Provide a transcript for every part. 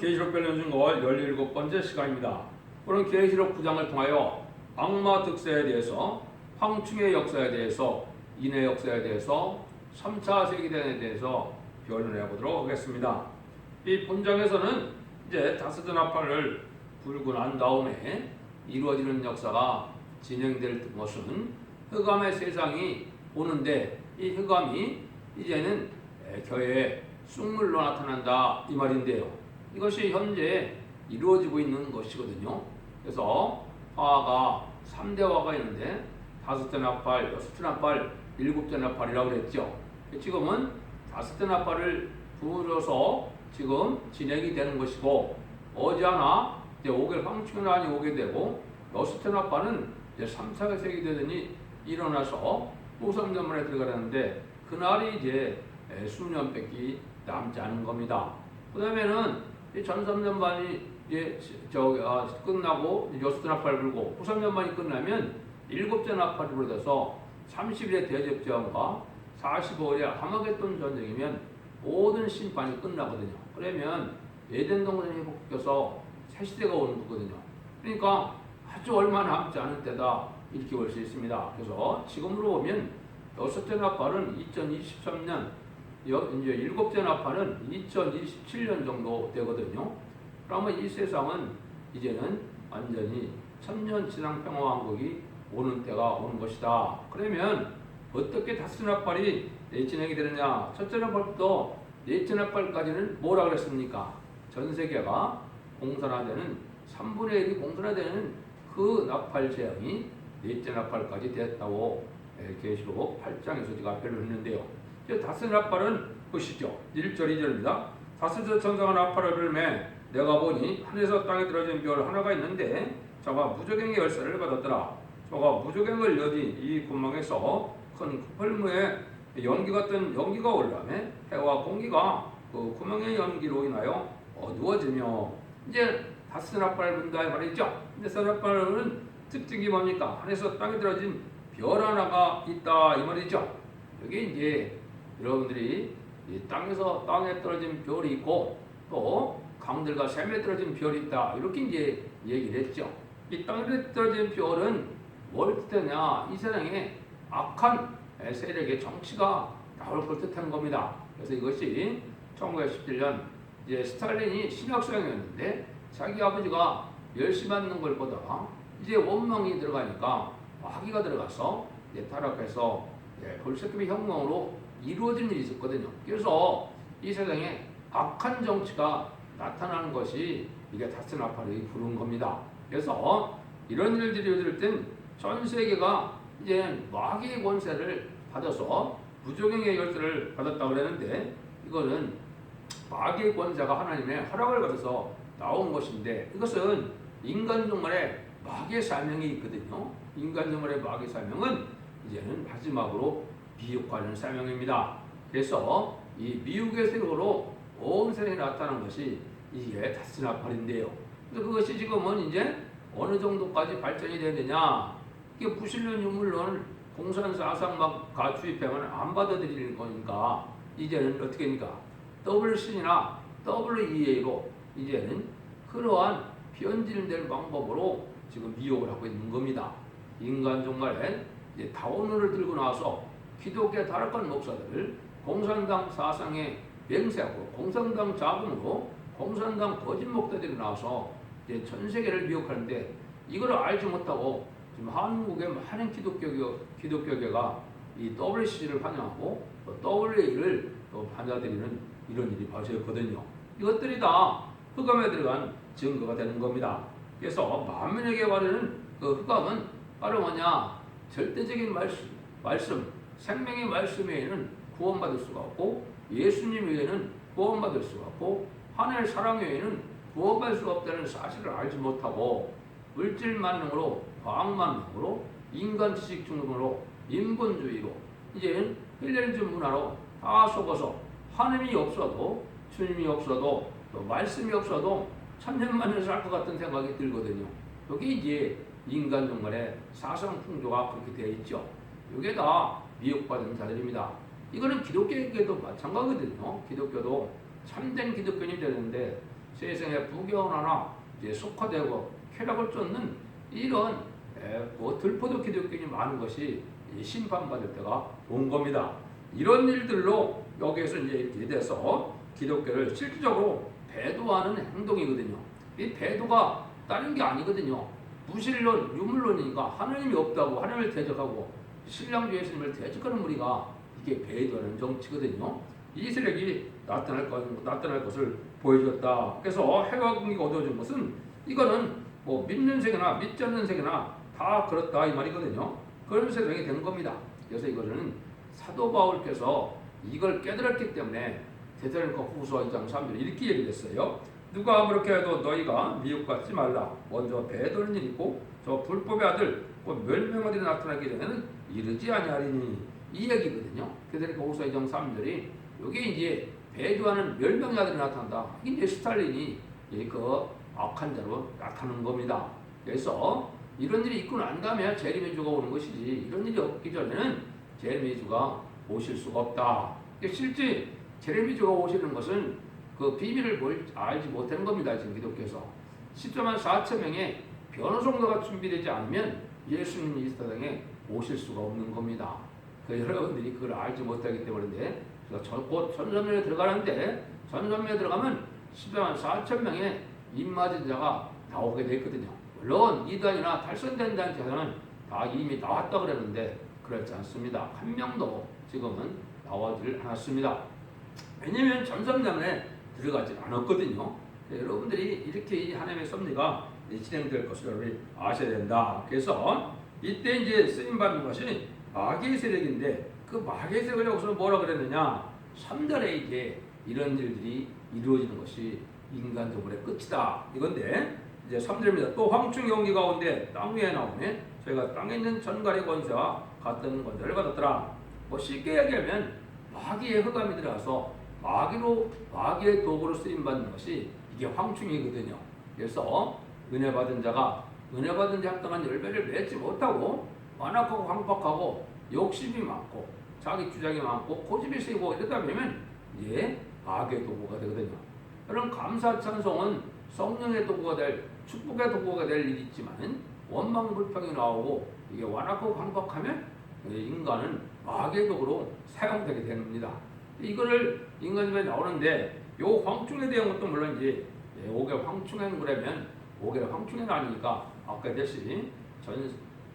계시록 변론중월 17번째 시간입니다. 오늘 계시록 9장을 통하여 악마 득세에 대해서, 황충의 역사에 대해서, 인의 역사에 대해서, 3차 세계대전에 대해서 변론해 보도록 하겠습니다. 이 본장에서는 이제 다스드나파를 불고 난 다음에 이루어지는 역사가 진행될 것은 흑암의 세상이 오는데, 이 흑암이 이제는 교회에 쑥물로 나타난다 이 말인데요. 이것이 현재 이루어지고 있는 것이거든요. 그래서 화가 3대 화가 있는데 5대 나팔, 6대 나팔, 7대 나팔이라고 그랬죠. 지금은 5대 나팔을 부어서 지금 진행이 되는 것이고, 어제 하나 이제 5개 황충난이 오게 되고, 6대 나팔은 이제 3, 4개 세계대전이 일어나서 후삼전만에 들어가는데, 그날이 이제 수년밖에 남지 않은 겁니다. 그 다음에는 전삼년반이 이제 끝나고 6대 나팔 불고, 후삼년반이 끝나면 7대 나팔이 불어서 30일의 대접전과 45일의 하마겟돈 전쟁이면 모든 심판이 끝나거든요. 그러면 에덴 동산이 회복돼서 새 시대가 오는 거거든요. 그러니까 아주 얼마 남지 않은 때다 이렇게 볼 수 있습니다. 그래서 지금으로 보면 6대 나팔은 2023년, 이제 7대 나팔은 2027년 정도 되거든요. 그러면 이 세상은 이제는 완전히 천년지상평화왕국이 오는 때가 오는 것이다. 그러면 어떻게 5대 나팔이 진행이 되느냐? 첫째 나팔부터 넷째 나팔까지는 뭐라 그랬습니까? 전 세계가 공산화되는 3분의 1이 공산화되는 그 나팔 재앙이 넷째 나팔까지 됐다고 계시록 8장에서 제가 변론했는데요. 5대 나팔은 보시죠. 1절 2절입니다. 5째 천사가 나팔을 불매 내가 보니 하늘에서 땅에 떨어진 별 하나가 있는데 저가 무저갱의 열쇠를 받았더라. 저가 무저갱을 여디 이 구멍에서 큰 풀무에 연기 같은 연기가 올라오매 해와 공기가 그 구멍의 연기로 인하여 어두워지며, 이제 5대 나팔을 분다 이 말이죠. 근데 5대 나팔은 특징이 뭡니까? 하늘에서 땅에 떨어진 별 하나가 있다 이 말이죠. 여기 이제 여러분들이 이 땅에서 땅에 떨어진 별이 있고, 또 강들과 샘에 떨어진 별이 있다 이렇게 이제 얘기를 했죠. 이 땅에 떨어진 별은 뭘 뜻하냐? 이 세상에 악한 세력의 정치가 나올 걸 뜻하는 겁니다. 그래서 이것이 1917년 이제 스탈린이 신학성이었는데 자기 아버지가 멸시받는 걸 보다가 이제 원망이 들어가니까 마귀가 들어가서 이제 타락해서 볼셰비키 혁명으로 이루어진 일이 있었거든요. 그래서 이 세상에 악한 정치가 나타나는 것이 이게 5대 나팔이 부른 겁니다. 그래서 이런 일들이 일어날 땐 전 세계가 이제 마귀의 권세를 받아서 무저갱의 열쇠를 받았다고 그랬는데, 이거는 마귀의 권세가 하나님의 허락을 받아서 나온 것인데, 이것은 인간 종말에 마귀의 사명이 있거든요. 인간 종말의 마귀의 사명은 이제는 마지막으로 미혹하는 사명입니다. 그래서 이 미혹의 세력으로 온 세상에 나타난 것이 이게 5대 나팔인데요. 그래서 그것이 지금은 이제 어느 정도까지 발전이 되느냐? 이게 무신론 유물론을 공산사상 막 가추입하면 안 받아들이는 거니까 이제는 어떻게 합니까? WC나 WEA로 이제는 그러한 변질된 방법으로 지금 미혹을 하고 있는 겁니다. 인간 종말에 이제 다원을 들고 나와서 기독교 타락한 목사들을 공산당 사상에 맹세하고 공산당 자금으로 공산당 거짓 목사들이 나와서 이제 전 세계를 미혹하는데, 이걸 알지 못하고 지금 한국의 많은 기독교계가 이 WC를 환영하고 또 WA를 또 받아들이는 이런 일이 벌어졌거든요. 이것들이 다 흑암에 들어간 증거가 되는 겁니다. 그래서 만민에게 바르는 그 흑암은 바로 뭐냐? 절대적인 말씀, 생명의 말씀 외에는 구원받을 수가 없고, 예수님 외에는 구원받을 수가 없고, 하나님의 사랑 외에는 구원받을 수가 없다는 사실을 알지 못하고, 물질 만능으로, 과학 만능으로, 인간 지식 중심으로, 인본주의로, 이제는 헬레니즘 문화로 다 속아서 하나님이 없어도, 주님이 없어도, 또 말씀이 없어도 천년만년 살 것 같은 생각이 들거든요. 여기 이제 인간 종말의 사상 풍조가 그렇게 되어 있죠. 이게 다 미혹받은 자들입니다. 이거는 기독교에게도 마찬가지거든요. 기독교도 참된 기독교인이 되는데 세상에 부귀원하나 이제 속화되고 쾌락을 쫓는 이런 들포도 기독교인이 많은 것이 심판받을 때가 온 겁니다. 이런 일들로 여기에서 이제 이렇게 돼서 기독교를 실질적으로 배도하는 행동이거든요. 이 배도가 다른 게 아니거든요. 무신론, 유물론이니까 하나님이 없다고 하나님을 대적하고 신랑주 예수님을 대적하는 무리가 이게 배도하는 정치거든요. 이 세력이 나타날 것을 보여주었다. 그래서 해와 공기가 어두워진 것은 이거는 뭐 믿는 세계나 믿지 않는 세계나 다 그렇다 이 말이거든요. 그런 세상이 된 겁니다. 그래서 이거는 사도 바울께서 이걸 깨달았기 때문에 데살로니가 후서 2장 3절 이렇게 얘기했어요. 누가 아무렇게 해도 너희가 미혹받지 말라. 먼저 배도는 일이 있고 저 불법의 아들 곧 멸명한 일이 나타나기 전에는 이르지 아니하리니 이 얘기거든요. 데살로니가 후서 2장 3절이 이게 이제 배도하는 멸명의 아들이 나타난다. 이게 스탈린이 그 악한 자로 나타나는 겁니다. 그래서 이런 일이 있고 난 다음에 재림의 주가 오는 것이지 이런 일이 없기 전에는 재림의 주가 오실 수가 없다. 실제 재림의 주가 오시는 것은 그 비밀을 알지 못하는 겁니다. 지금 기독교에서 14만 4천 명의 변호성도가 준비되지 않으면 예수님이 이 세상에 오실 수가 없는 겁니다. 여러분들이 그걸 알지 못하기 때문인데 곧 전선면에 들어가는데 전선면에 들어가면 14만 4천 명의 입맞은 자가 나오게 되거든요. 물론 이단이나 탈선된다는 자는 다 이미 나왔다 그랬는데 그렇지 않습니다. 한 명도 지금은 나오질 않았습니다. 왜냐하면 전선면에 들어가지 않았거든요. 여러분들이 이렇게 하나님의 섭리가 진행될 것을 여러분이 아셔야 된다. 그래서 이때 이제 쓰임받는 것이 마귀의 세력인데 그 마귀의 세력을 여기서 뭐라 그랬느냐? 3절에 이제 이런 일들이 이루어지는 것이 인간적으로의 끝이다. 이건데 이제 3절입니다. 또 황충 연기 가운데 땅 위에 나오네. 저희가 땅에 있는 전갈의 권세와 같은 권세를 받았더라. 뭐 쉽게 얘기하면 마귀의 흑암이 들어가서 마귀의 도구로 쓰임 받는 것이 이게 황충이거든요. 그래서 은혜 받은 자가 은혜 받은 자 합당한 열매를 맺지 못하고 완악하고 황박하고 욕심이 많고 자기 주장이 많고 고집이 세고 이러다 보면 이제 마귀의 도구가 되거든요. 그런 감사 찬송은 성령의 도구가 될 축복의 도구가 될 일이 있지만 원망 불평이 나오고 이게 완악하고 황박하면 인간은 마귀의 도구로 사용되게 됩니다. 이거를 인간집에 나오는데 요 황충에 대한 것도 물론 이제 5개 황충행 그러면 5개가 황충행 아니니까 아까 했듯이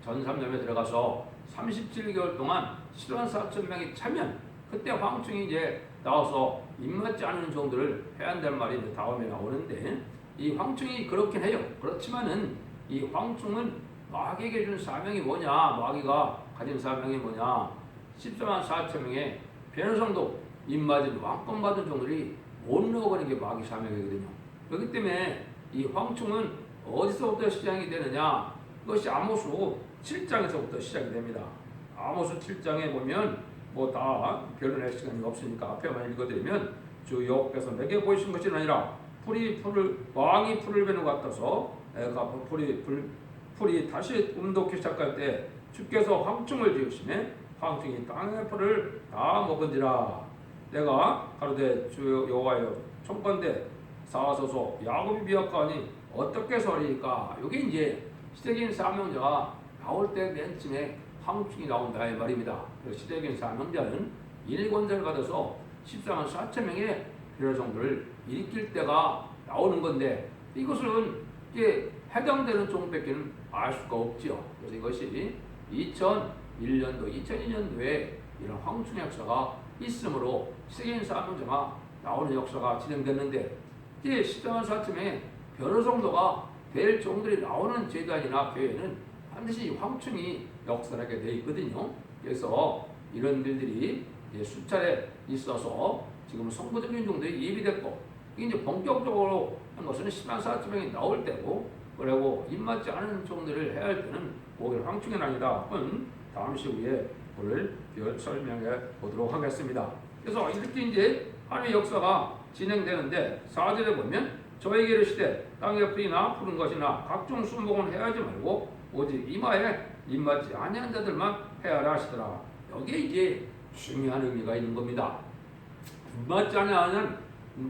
전삼년에 들어가서 37개월 동안 7만 4천 명이 차면 그때 황충이 이제 나와서 입맞지 않은 정도를 해야 한다는 말이 이제 다음에 나오는데 이 황충이 그렇긴 해요. 그렇지만은 이 황충은 마귀에게 준 사명이 뭐냐? 마귀가 가진 사명이 뭐냐? 14만 4천 명의 변호성도 입맞은 왕권 받은 종들이 못 넣어버리는 게 마귀 사명이거든요. 그렇기 때문에 이 황충은 어디서부터 시작이 되느냐? 그것이 아모스 7장에서부터 시작이 됩니다. 아모스 7장에 보면 뭐 다 결론할 시간이 없으니까 앞에만 읽어드리면 주 여호와께서 내게 보이신 것이 아니라 왕이 풀을 베는 것 같아서 풀이 다시 움돋기 시작할 때 주께서 황충을 지으시매 황충이 땅의 풀을 다 먹은지라. 내가 가로되 주 여호와여 총건대 사하소서 야곱이 미약하니 어떻게 서리까. 여기 이제 시대적인 사명자가 나올 때 맨 쯤에 황충이 나온다 이 말입니다. 시대적인 사명자는 일권자를 받아서 14만 4천 명의 필요 정도를 일으킬 때가 나오는 건데 이것은 이게 해당되는 종밖에는 알 수가 없지요. 그래서 이것이 2001년도, 2002년도에 이런 황충 역사가 있으므로 시대적인 사명자가 나오는 역사가 진행됐는데 이제 14만 4천 명의 변호 정도가 될 종들이 나오는 제단이나 교회는 반드시 황충이 역사하게 되어 있거든요. 그래서 이런 일들이 수차례 있어서 지금 성부적인 종들이 예비됐고 이제 본격적으로 한 것은 10만 4천 명이 나올 때고 그리고 입맞지 않은 종들을 해야 할 때는 오히려 황충이 아니다. 다음 시후에 오늘 설명해 보도록 하겠습니다. 그래서 이렇게 이제 하나님의 역사가 진행되는데 4절에 보면 저에게 이르시되 땅의 풀이나 푸른 것이나 각종 순목은 해하지 말고 오직 이마에 입맞지 아니한 자들만 해하라 하시더라. 여기에 이제 중요한 의미가 있는 겁니다. 입맞지 아니한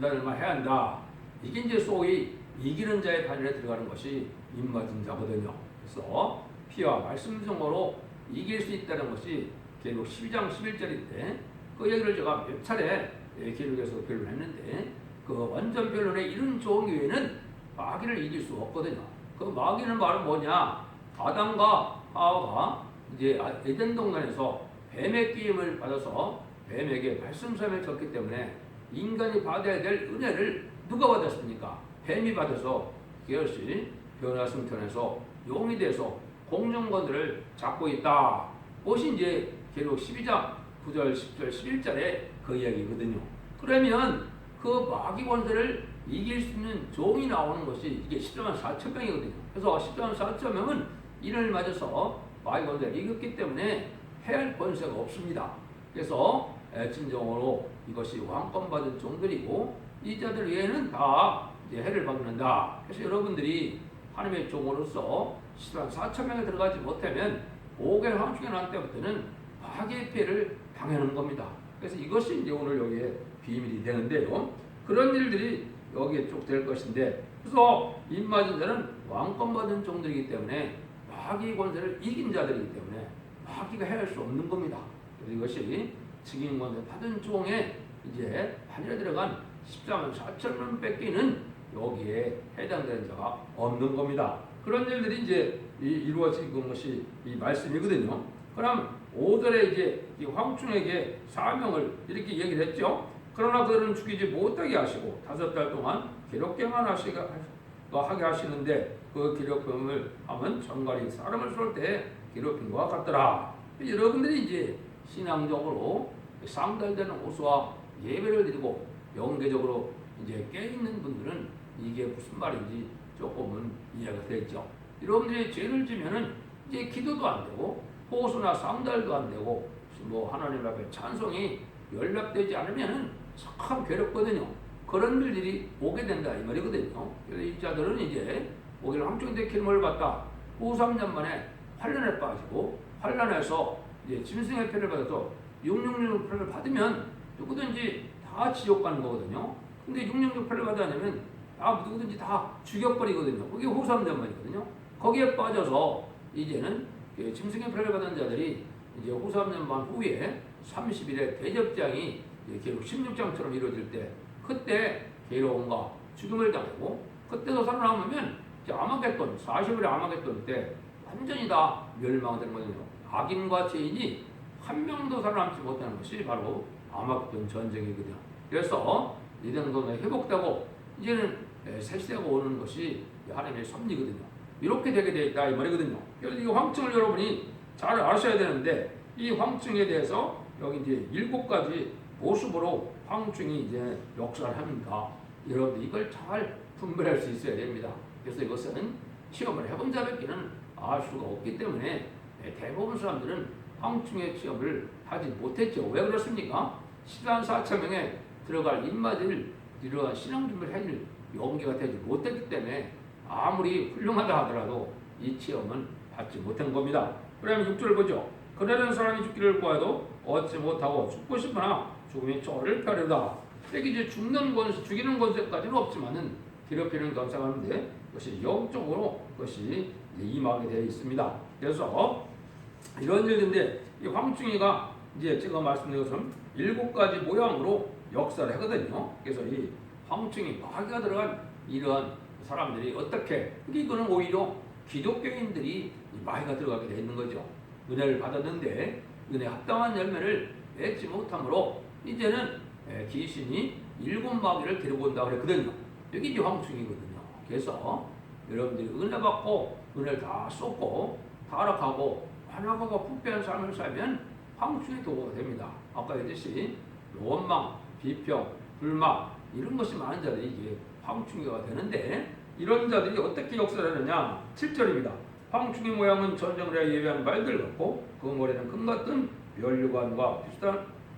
자들만 해야 한다. 이게 이제 소위 이기는 자의 반열에 들어가는 것이 임마진자거든요. 그래서 피와 말씀 등으로 이길 수 있다는 것이 계록 12장 11절인데 그 얘기를 제가 몇 차례 기록에서 변론했는데 그 완전 변론의 이런 종교에는 마귀를 이길 수 없거든요. 그 마귀는 바로 뭐냐? 아담과 하와가 이제 에덴 동산에서 뱀의 끼임을 받아서 뱀에게 말씀삼에 졌기 때문에 인간이 받아야 될 은혜를 누가 받았습니까? 뱀이 받아서 그것이 변화승천에서 용이 돼서 공중권들을 잡고 있다. 그것이 이제 계속 12장 9절, 10절, 11절에 그 이야기거든요. 그러면 그 마귀 권세를 이길 수 있는 종이 나오는 것이 이게 10만 4천 명이거든요. 그래서 10만 4천 명은 이를 맞아서 마귀 권세를 이겼기 때문에 해할 권세가 없습니다. 그래서 진정으로 이것이 왕권 받은 종들이고 이 자들 외에는 다 이제 해를 받는다. 그래서 여러분들이 하나님의 종으로서 10만 4천 명에 들어가지 못하면 5개월 황충에 난 때부터는 마귀의 피해를 당하는 겁니다. 그래서 이것이 이제 오늘 여기에 비밀이 되는데요. 그런 일들이 여기에 쭉 될 것인데, 그래서 임맞은 자는 왕권 받은 종들이기 때문에 마귀 권세를 이긴 자들이기 때문에 마귀가 해할 수 없는 겁니다. 그래서 이것이 증인 권세 받은 종에 이제 반열에 들어간 14만 4천 명 뺏기는 여기에 해당되는 자가 없는 겁니다. 그런 일들이 이제 이루어진 것이 이 말씀이거든요. 그럼 5절에 이제 이 황충에게 사명을 이렇게 얘기를 했죠. 그러나 그들은 죽이지 못하게 하시고 5달 동안 괴롭게만 하게 하시는데 그 괴롭힘을 하면 정갈이 사람을 쏠 때 괴롭힘과 같더라. 여러분들이 이제 신앙적으로 상달되는 호수와 예배를 드리고 영계적으로 이제 깨있는 분들은 이게 무슨 말인지 조금은 이해가 되죠. 여러분들이 죄를 지면은 이제 기도도 안 되고 호수나 상달도 안 되고 뭐 하나님 앞에 찬송이 연락되지 않으면은 참 괴롭거든요. 그런 일들이 오게 된다 이 말이거든요. 그래서 이 자들은 이제 오길 황충대 기름을 받다 후 3년 만에 환란에 빠지고 환란에서 이제 짐승의 표를 받아서 666 표를 받으면 누구든지 다 지옥 가는 거거든요. 근데 666 표를 받아내면 누구든지 다 죽여버리거든요. 그게 후 3년 만이거든요. 거기에 빠져서 이제는 짐승의 표를 받은 자들이 이제 후 3년 만 후에 30일에 대접장이 계속 16장처럼 이루어질 때 그때 괴로움과 죽음을 당하고 그때도 살아남으면 아마겟돈 40일의 아마겟돈 때 완전히 다 멸망되는 거거든요. 악인과 죄인이 한 명도 살아남지 못하는 것이 바로 아마겟돈 전쟁이거든요. 그래서 이런 것은 회복되고 이제는 새 시대가 오는 것이 하나님의 섭리거든요. 이렇게 되게 되어 있다 이 말이거든요. 그래서 이 황충을 여러분이 잘 아셔야 되는데 이 황충에 대해서 여기 이제 7가지 모습으로 황충이 이제 역사를 합니다. 여러분들 이걸 잘 분별할 수 있어야 됩니다. 그래서 이것은 체험을 해본 자밖에는 알 수가 없기 때문에 대부분 사람들은 황충의 체험을 하지 못했죠. 왜 그렇습니까? 14만 4천 명에 들어갈 입맞이를 이러한 신앙 준비를 해줄 용기가 되지 못했기 때문에 아무리 훌륭하다 하더라도 이 체험은 받지 못한 겁니다. 그러면 6절을 보죠. 그러는 사람이 죽기를 구해도 얻지 못하고 죽고 싶으나 죽음이 저를 펴려다. 여기 이제 죽는 권세, 죽이는 권세까지는 없지만은 괴롭히는 권세가 하는데 그것이 영적으로 그것이 임하게 되어 있습니다. 그래서 이런 일인데 이 황충이가 이제 제가 말씀드린 것처럼 7가지 모양으로 역사를 하거든요. 그래서 이 황충이 마귀가 들어간 이러한 사람들이 어떻게 이거는 오히려 기독교인들이 마귀가 들어가게 되어 있는 거죠. 은혜를 받았는데 은혜 합당한 열매를 맺지 못함으로 이제는 귀신이 7마귀를 데리고 온다고 그랬거든요. 여기 이제 황충이거든요. 그래서 여러분들이 은혜 받고 은혜를 다 쏟고 타락하고 완악하고 부패한 삶을 살면 황충의 도구가 됩니다. 아까 얘기했듯이 원망, 비평, 불만 이런 것이 많은 자들이 이게 황충이가 되는데 이런 자들이 어떻게 역사를 하느냐 7절입니다. 황충의 모양은 전쟁을 해 예배한 말들 같고 그 머리는 금 같은 멸류관과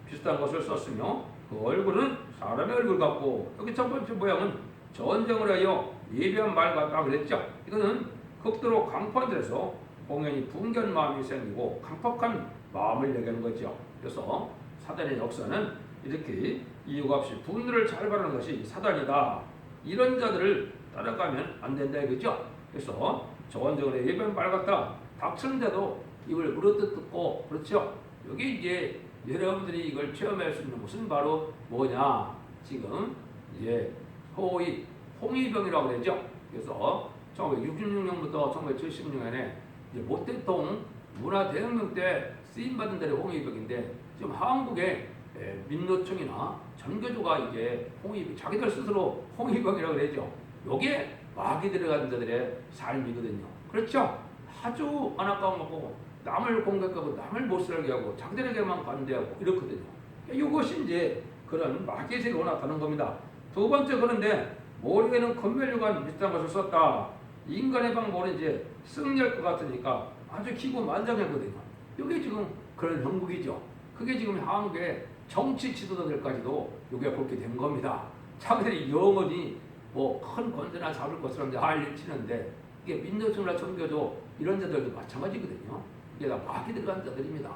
비슷한 것을 썼으며 그 얼굴은 사람의 얼굴 같고 여기 첫 번째 모양은 전쟁을 하여 예배한 말 같다 그랬죠. 이거는 극도로 강파돼서 공연히 분견 마음이 생기고 강팍한 마음을 얘기하는 거죠. 그래서 사단의 역사는 이렇게 이유가 없이 분노를 잘 바르는 것이 사단이다. 이런 자들을 따라가면 안 된다 이거죠. 그래서 저원적으로 예배는 밝았다 닥쳤는데도 이걸 물어뜯고 그렇죠. 여기 이제 여러분들이 이걸 체험할 수 있는 것은 바로 뭐냐? 지금 이제 소위 홍위병이라고 그러죠. 그래서 1966년부터 1976년에 이제 모태통 문화대혁명 때 쓰임받은 데를 홍위병인데 지금 한국의 민노총이나 전교조가 이제 홍위병, 자기들 스스로 홍위병이라고 그러죠. 요게 마귀 들어간 자들의 삶이거든요. 그렇죠? 아주 안타까운 거고 남을 공격하고 남을 못 살게 하고 자기들에게만 관대하고 이렇거든요. 이것이 이제 그런 마귀의 세계로 나타나는 겁니다. 두 번째 그런데 모르게는 건멸류관 비슷한 것을 썼다. 인간의 방법은 이제 승리할 것 같으니까 아주 기고만장하거든요. 이게 지금 그런 형국이죠. 그게 지금 한국의 정치 지도자들까지도 이게 그렇게 된 겁니다. 자기들이 영원히 뭐 큰 권세나 잡을 것처럼 난리 치는데 이게 민노총이나 종교조 이런 자들도 마찬가지거든요. 이게 다 마귀 들어간 자들입니다.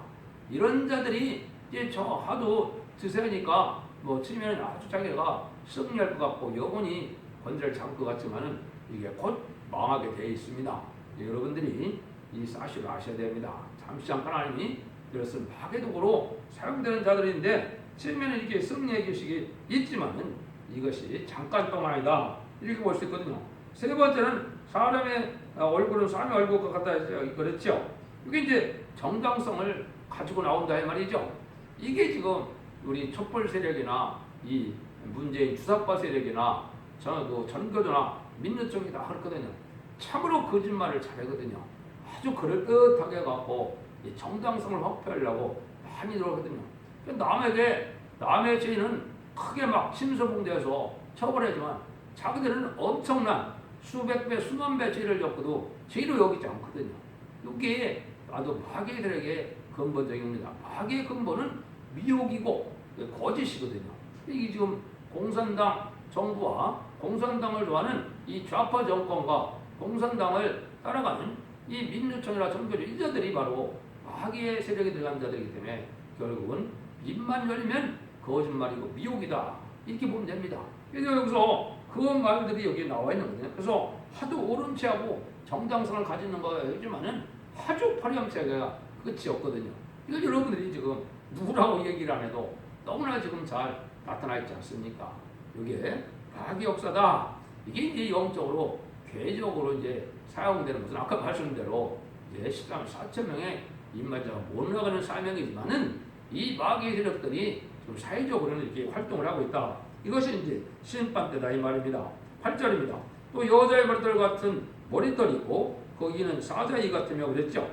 이런 자들이 이제 저 하도 드세니까 뭐 치면 아주 자기가 승리할 것 같고 영원히 권세를 잡을 것 같지만은 이게 곧 망하게 되어 있습니다. 여러분들이 이 사실을 아셔야 됩니다. 잠시 잠깐 하나님이 이것은 파괴독으로 사용되는 자들인데 치면은 이렇게 승리의 규식이 있지만은 이것이 잠깐 동안이다 이렇게 볼 수 있거든요. 세 번째는 사람의 얼굴은 사람의 얼굴과 같다 그랬죠. 이게 이제 정당성을 가지고 나온다 이 말이죠. 이게 지금 우리 촛불 세력이나 이 문재인 주사파 세력이나 전교조나 민노총이 다 그렇거든요. 참으로 거짓말을 잘하거든요. 아주 그럴듯하게 갖고 정당성을 확보하려고 많이 들어오거든요. 남의 죄는 크게 막 심서봉대해서 처벌하지만 자기들은 엄청난 수백 배, 수만 배 죄를 졌고도 죄로 여기지 않거든요. 이게 아주 마귀들에게 근본적입니다. 마귀의 근본은 미혹이고 거짓이거든요. 이게 지금 공산당 정부와 공산당을 좋아하는 이 좌파 정권과 공산당을 따라가는 이 민노총이나 전교조 이자들이 바로 마귀의 세력에 들어간 자들이기 때문에 결국은 입만 열면 거짓말이고 미혹이다 이렇게 보면 됩니다. 그래서 여기서 그 말들이 여기 나와 있는 거거든요. 그래서 하도 옳은 체하고 정당성을 가지는 거지만은 아주 파렴치하게가 끝이 없거든요. 이걸 여러분들이 지금 누구라고 얘기를 안 해도 너무나 지금 잘 나타나 있지 않습니까? 이게 마귀 역사다. 이게 이제 영적으로 괴적으로 이제 사용되는 것은 아까 말씀드린 대로 이제 13만 4천 명의 입만자가 못 나가는 사명이지만은 이 마귀의 세력들이 좀 사회적으로는 이렇게 활동을 하고 있다. 이것이 이제 심판 때다 이 말입니다. 8절입니다. 또 여자의 머리털 같은 머리털이 있고 거기는 사자이 같으며 그랬죠.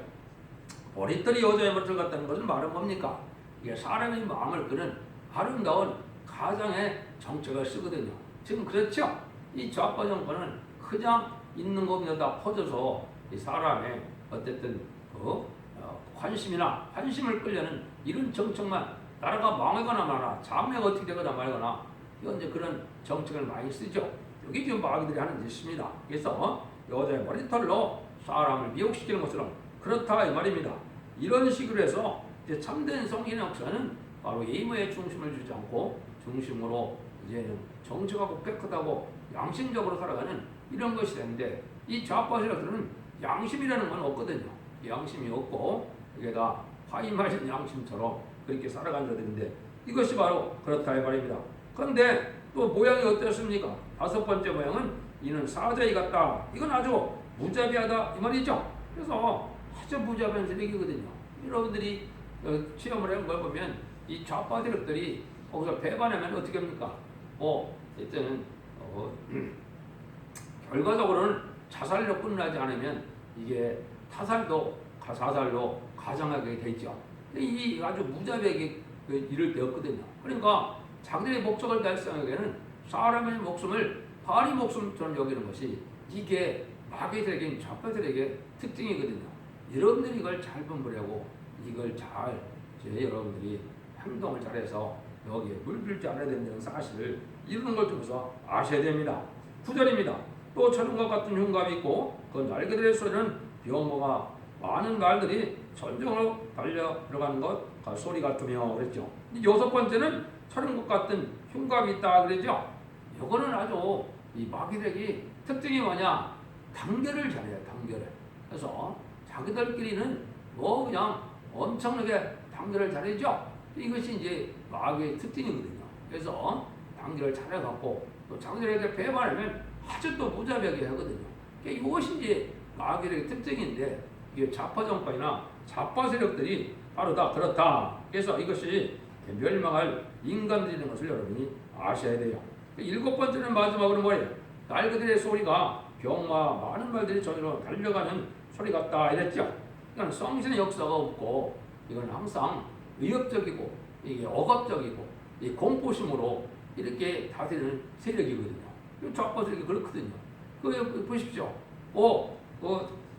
머리털이 여자의 머리털 같다는 것은 말은 뭡니까? 이게 사람의 마음을 끄는 아름다운 가장의 정책을 쓰거든요. 지금 그렇죠? 이 좌파 정권은 그냥 있는 것보다 다 퍼져서 이 사람의 어쨌든 관심을 끌려는 이런 정책만 나라가 망하거나 말아 장래가 어떻게 되거나 말거나 이건 이제 그런 정책을 많이 쓰죠. 여기 지금 마귀들이 하는 짓입니다. 그래서 여자의 머리털로 사람을 미혹시키는 것처럼 그렇다 이 말입니다. 이런 식으로 해서 이제 참된 성인의 역사는 바로 예의에 중심을 주지 않고 중심으로 이제는 정직하고 깨끗하고 양심적으로 살아가는 이런 것이 되는데 이 좌파 세력들은 양심이라는 건 없거든요. 양심이 없고 이게 다 화이마신 양심처럼 그렇게 살아간 자들인데 이것이 바로 그렇다 이 말입니다. 그런데 또 모양이 어떻습니까? 다섯 번째 모양은 이는 사자이 같다. 이건 아주 무자비하다 이 말이죠. 그래서 아주 무자비한 세력이거든요. 여러분들이 체험을 한 걸 보면 이 좌파 세력들이 거기서 배반하면 어떻게 합니까? 일단은 결과적으로는 자살로 끝나지 않으면 이게 사살로 가장하게 되죠. 이 아주 무자비하게 일을 배웠거든요. 그러니까 자기들의 목적을 달성하기에는 사람의 목숨을 파리 목숨처럼 여기는 것이 이게 마귀들에게 좌파들에게 특징이거든요. 여러분들이 이걸 잘 분별하고 이걸 잘 여러분들이 행동을 잘해서 여기에 물들지 않아야 된다는 사실을 이런 걸 통해서 아셔야 됩니다. 9절입니다. 또 철음과 같은 흉감이 있고 그 날개들의 소리는 병거가 많은 말들이 전정으로 달려 들어가는 것 소리 같으며 그랬죠. 여섯 번째는 철음과 같은 흉감이 있다 그랬죠. 이거는 아주 이 마귀들이 특징이 뭐냐? 단결을 잘해요. 단결을. 그래서 자기들끼리는 뭐 그냥 엄청나게 단결을 잘해죠. 이것이 이제 마귀의 특징이거든요. 그래서 단결을 잘해갖고 또 자기들에게 배반하면 아주 또 무자비하게 하거든요. 그러니까 이것이 이제 마귀의 특징인데 이게 좌파 정권이나 좌파 세력들이 바로 다 그렇다. 그래서 이것이 멸망할 인간들이라는 것을 여러분이 아셔야 돼요. 일곱 번째는 마지막으로 뭐예요? 날 그들의 소리가 병마 많은 말들이 저리로 달려가는 소리 같다 이랬죠. 이건 성신의 역사가 없고 이건 항상 위협적이고 이게 억압적이고 이 공포심으로 이렇게 다스리는 세력이거든요. 좌파 세력이 그렇거든요. 그 보십시오.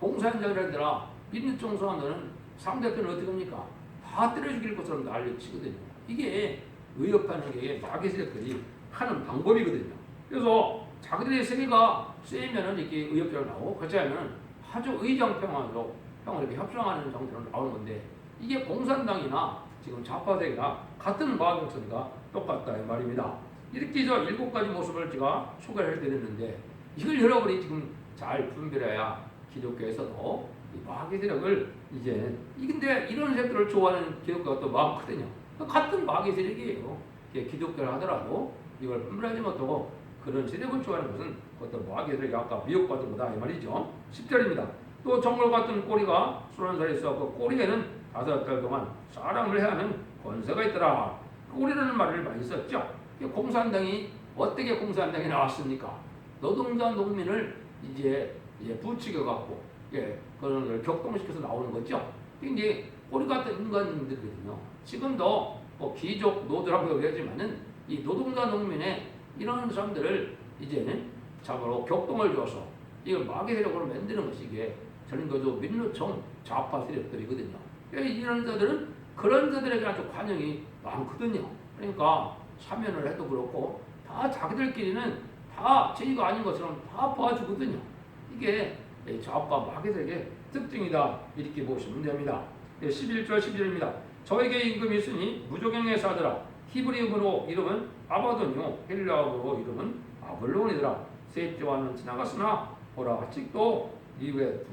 공사 현장이라든가 민주적 사람들은 상대편을 어떻게 합니까? 다 때려 죽일 것처럼 난리 치거든요. 이게 위협하는 게 마귀 세력들이 하는 방법이거든요. 그래서 자기들의 세계가 세면은 이렇게 위협적으로 나오고 그렇지 않으면 아주 의정평화로 평을 이렇게 협상하는 정도로 나오는 건데 이게 공산당이나 지금 좌파 세계가 같은 마귀 목소리가 똑같다 이 말입니다. 이렇게 저 7가지 모습을 제가 소개를 해드렸는데 이걸 여러분이 지금 잘 분별해야 기독교에서도 이 마귀 세력을 이제 근데 이런 세력들을 좋아하는 기독교가 또 많거든요. 같은 마귀 세력이에요. 기독교를 하더라도 이걸 분별하지 못하고 그런 세력을 좋아하는 것은 그것도 마귀 세력이 아까 미혹받은 거다 이 말이죠. 10절입니다. 또 정글 같은 꼬리가 30살에 있어 그 꼬리에는 5달 동안 사람을 해야 하는 권세가 있더라. 꼬리라는 말을 많이 썼죠. 공산당이 어떻게 공산당이 나왔습니까? 노동자 농민을 이제 부추겨 갖고 그런 걸 격동시켜서 나오는 거죠. 이제 꼬리 같은 인간들이거든요. 지금도 귀족 노드라고 얘기하지만은 이 노동자 농민의 이런 사람들을 이제는 잡으러 격동을 줘서 이걸 마귀 세력으로 만드는 것이 이게 전교조 민노총 좌파 세력들이거든요. 이런 자들은 그런 자들에게 아주 관용이 많거든요. 그러니까 사면을 해도 그렇고 다 자기들끼리는 다 죄가 아닌 것처럼 다 봐주거든요. 이게 좌파 마귀 세력의 특징이다 이렇게 보시면 됩니다. 11절 12절입니다. 저에게 임금이 있으니 무조경의 사더라. 히브리어로 이름은 아바돈이요 헬라어로 이름은 아볼론이더라. 셋째와는 지나갔으나 보라 아직도 이후에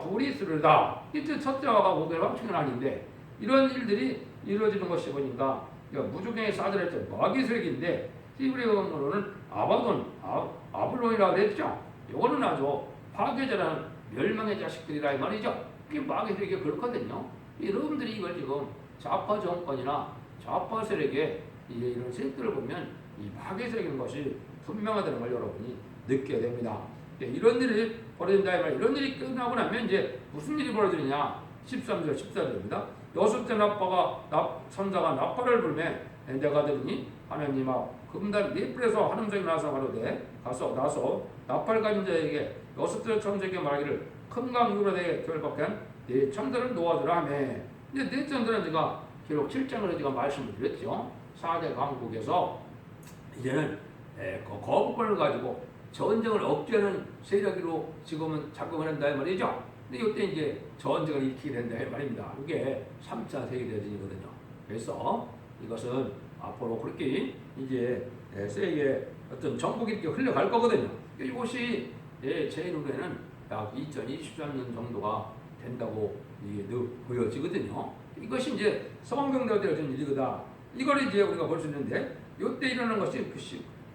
둘이 있으리다. 이때 첫째와가 고개를 확충은 아닌데 이런 일들이 이루어지는 것이 보니까 무조경의 사더라 했죠. 마귀 세력인데 히브리어로는 아바돈 아볼론이라고 그랬죠. 이거는 아주 파괴자라는 멸망의 자식들이라 이 말이죠. 그게 마귀 세력이 그렇거든요. 여러분들이 이걸 지금 좌파 정권이나 좌파 세력의 이런 세력들을 보면 이 마귀 세력인 것이 분명하다는 걸 여러분이 느껴야 됩니다. 이런 일이 벌어진다 이 말. 이런 일이 끝나고 나면 이제 무슨 일이 벌어지느냐? 13절 14절입니다. 여섯째 선자가 나팔을 불매 내가 들으니 하나님 금단 네 뿔에서 하늘성이 나서 가로되 나서 나팔 가진 자에게 여섯째 천사에게 말하기를 큰 강 유로되 결박한 네 천사를 놓아주라 하며 이제 네 천사는 제가 기록 7장으로 제가 말씀을 드렸죠. 4대 강국에서 이제는 그 거부권을 가지고 전쟁을 억제하는 세력으로 지금은 작동을 한다 이 말이죠. 근데 이때 이제 전쟁을 일으키게 된다 이 말입니다. 이게 3차 세계대전이거든요. 그래서 이것은 앞으로 그렇게 이제 세계 어떤 정복이 이렇게 흘러갈 거거든요. 이것이 제 눈에는 약 2023년 정도가 된다고 이게 보여지거든요. 이것이 이제 성경대로 되어진 일이거다. 이걸 이제 우리가 볼 수 있는데 이때 일어나는 것이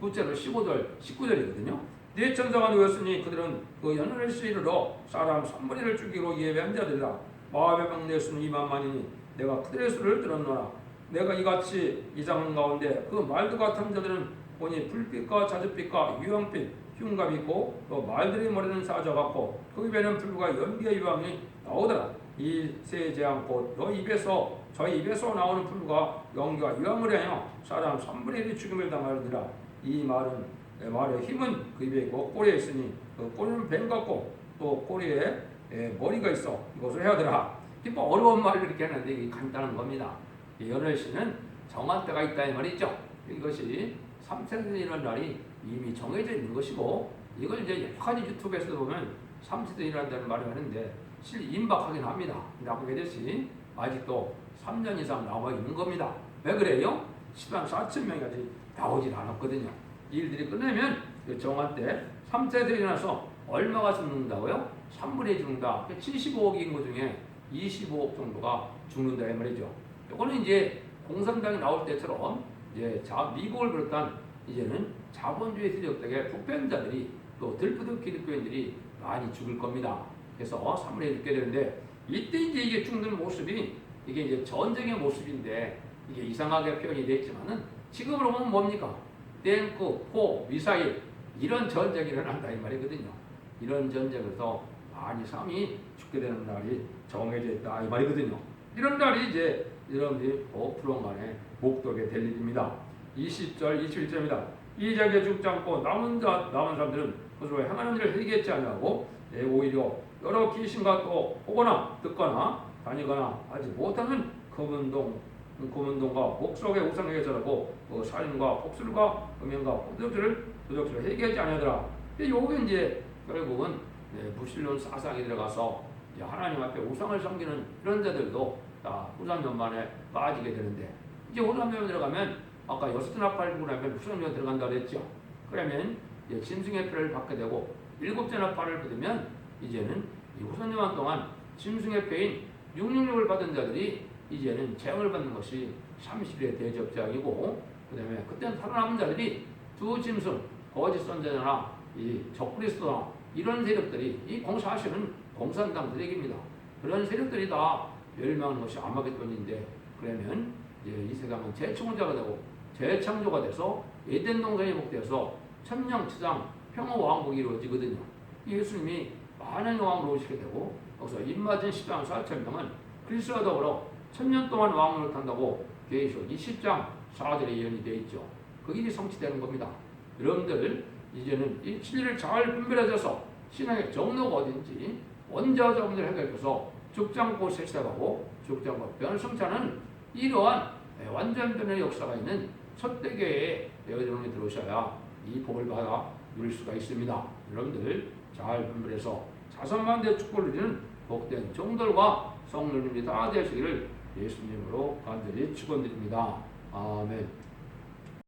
9절 15절 19절이거든요. 네 천사가 누웠으니 그들은 그 연을 이르러 사람 3분의 1을 죽이고 예배한 자들이라. 마음의 명내 수는 2만만이니 내가 그들의 수를 들었노라. 내가 이같이 이상한 가운데 그 말도 같은 자들은 보니 불빛과 자줏빛과 유황빛 흉갑이 있고 또 말들의 머리는 사자 같고 그 입에는 불과 연기의 유황이 나오더라. 이 세 재앙 곧 저희 입에서 나오는 불과 연기와 유황을 하여 사람 3분의 1이 죽임을 당하리라. 이 말의 힘은 그 입에 있고 꼬리에 있으니 그 꼬리는 뱀 같고 또 꼬리에 머리가 있어 이것을 해야 되라. 뭐 어려운 말을 이렇게 하는데 이게 간단한 겁니다. 연월시는 정한 때가 있다 이 말이죠. 이것이 3세대 일어날 날이 이미 정해져 있는 것이고 이걸 이제 여러 가지 유튜브에서도 보면 3세대 일어난다는 말을 하는데 임박하긴 합니다. 나오게 됐지 아직도 3년 이상 나와 있는 겁니다. 왜 그래요? 10만 4천 명까지 나오질 않았거든요. 이 일들이 끝나면 정한 때 3세대 일어나서 얼마가 죽는다고요? 3분의 1 죽는다. 75억 인구 중에 25억 정도가 죽는다 이 말이죠. 이거는 이제 공산당이 나올 때처럼 이제 미국을 비롯한 이제는 자본주의 세력들의 부패자들이 또 들푸드 기독교인들이 많이 죽을 겁니다. 그래서 3분의 1 죽게 되는데 이때 이제 이게 죽는 모습이 이게 이제 전쟁의 모습인데 이게 이상하게 표현이 됐지만은 지금으로 보면 뭡니까? 탱크, 포, 미사일 이런 전쟁이 일어난다 이 말이거든요. 이런 전쟁에서 많이 사람이 죽게 되는 날이 정해져 있다 이 말이거든요. 이런 날이 이제 여러분들이 프로간에 목도게 될 일입니다. 20절, 21절입니다. 이 자기에 죽지 않고 남은 사람들은 그것으로 행하는 일을 회개하지 아니하고 오히려 여러 귀신과 또 보거나 듣거나 다니거나 하지 못하는 금운동과 목석의 우상에게 절하고 살인과 폭술과 음행과 도적질을 회개하지 아니하더라. 요게 이제 결국은 무신론 사상이 들어가서 하나님 앞에 우상을 섬기는 이런 자들도 다 후삼연만에 빠지게 되는데 이제 후삼연 들어가면 아까 6대 나팔을 하면 후삼연 들어간다고 했죠. 그러면 이제 짐승의 표를 받게 되고 7대 나팔을 받으면 이제는 이 후삼연 동안 짐승의 표인 666을 받은 자들이 이제는 재앙을 받는 것이 30일의 대접장이고 그 다음에 그때는 살아남은 자들이 두 짐승, 거짓 선자나 이 적그리스도나 이런 세력들이 이 사실은 공산당 세력입니다. 그런 세력들이 다 멸망하는 것이 아마겟돈인데 그러면 이 세상은 재창조가 되고 재창조가 돼서 에덴 동산이 복되어서 천년치상 평화왕국이 이루어지거든요. 예수님이 많은 왕으로 오시게 되고 여기서 입맞은 10장 4천 명은 그리스도와 더불어 천년 동안 왕을 탄다고 계시록 20장 4절에 예언이 되어 있죠. 그 일이 성취되는 겁니다. 여러분들 이제는 이 진리를 잘 분별해줘서 신앙의 정로가 어딘지 원자자분들 해결해서 죽지 않고 세세하고 죽지 않고 변성차는 이러한 완전 변의 역사가 있는 첫대교회에 여러분이 들어오셔야 이 복을 받아 누릴 수가 있습니다. 여러분들 잘 분별해서 자선만대 축복을 누리는 복된 종들과 성도님이 다 되시기를 예수님으로 간절히 축원드립니다. 아멘.